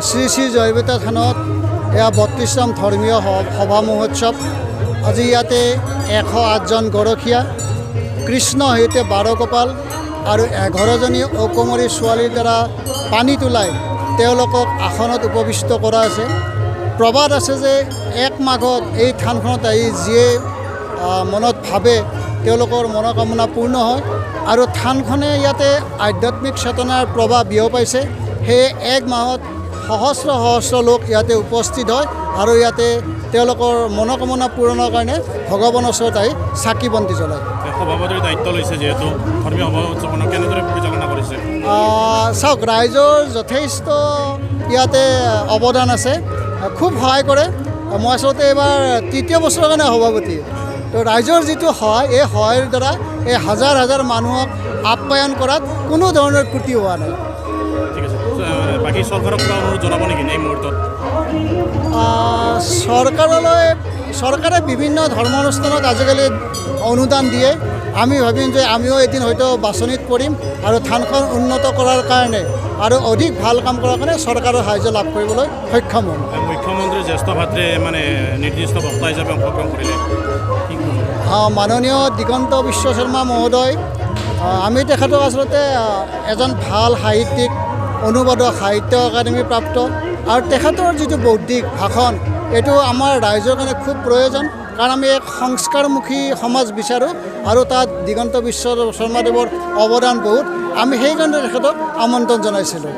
শ্ৰী শ্ৰী জয়বেতা থানত এয়া ৩২তম ধৰ্মীয় সভা মহোৎসৱ। আজি ইয়াতে ১০৮জন গৰখীয়া, কৃষ্ণ সৈতে ১২ কপাল আৰু ১১জনী অকুমাৰী ছোৱালীৰ দ্বাৰা পানী তোলাই তেওঁলোকক আসনত উপবিষ্ট কৰা আছে। প্ৰবাদ আছে যে ১ মাঘত এই থানখনত আহি যিয়ে মনত ভাবে তেওঁলোকৰ মনোকামনা পূৰ্ণ হয় আৰু থানখনে ইয়াতে আধ্যাত্মিক চেতনাৰ প্ৰভাৱ বিয়পাইছে। সেয়ে ১ মাহত সহস্ৰ সহস্ৰ লোক ইয়াতে উপস্থিত হয় আৰু ইয়াতে তেওঁলোকৰ মনোকামনা পূৰণৰ কাৰণে ভগৱানৰ ওচৰত আহি চাকি বন্তি জ্বলায়। সভাপতিৰ দায়িত্ব লৈছে যিহেতু ধৰ্মীয় সভা উদযাপন কেনেদৰে পৰিচালনা কৰিছে? চাওক, ৰাইজৰ যথেষ্ট ইয়াতে অৱদান আছে, খুব সহায় কৰে। মই আচলতে এইবাৰ ৩য় বছৰৰ কাৰণে সভাপতি। তো ৰাইজৰ যিটো সহায়, এই সহায়ৰ দ্বাৰা এই হাজাৰ হাজাৰ মানুহক আপ্যায়ন কৰাত কোনো ধৰণৰ ত্ৰুটি হোৱা নাই। ঠিক আছে, বাকী চৰকাৰক কিবা অনুৰোধ জনাব নেকি এই মুহূৰ্তত? চৰকাৰে বিভিন্ন ধৰ্ম অনুষ্ঠানত আজিকালি অনুদান দিয়ে। আমি ভাবিম যে আমিও এদিন হয়তো বাছনিত পৰিম আৰু থানখন উন্নত কৰাৰ কাৰণে আৰু অধিক ভাল কাম কৰাৰ কাৰণে চৰকাৰৰ সাহায্য লাভ কৰিবলৈ সক্ষম হ'ম। মুখ্যমন্ত্ৰী জ্যেষ্ঠ ভাতৃ মানে নিৰ্দিষ্ট বক্তা হিচাপে অংশগ্ৰহণ কৰিলে। মাননীয় দিগন্ত বিশ্ব শৰ্মা মহোদয়, আমি তেখেতক আচলতে এজন ভাল সাহিত্যিক, অনুবাদক, সাহিত্য একাডেমি প্ৰাপ্ত আৰু তেখেতৰ যিটো বৌদ্ধিক ভাষণ, এইটো আমাৰ ৰাইজৰ কাৰণে খুব প্ৰয়োজন। কাৰণ আমি এক সংস্কাৰমুখী সমাজ বিচাৰোঁ আৰু তাত দিগন্ত বিশ্ব শৰ্মাদেৱৰ অৱদান বহুত। আমি সেইকাৰণে তেখেতক আমন্ত্ৰণ জনাইছিলোঁ।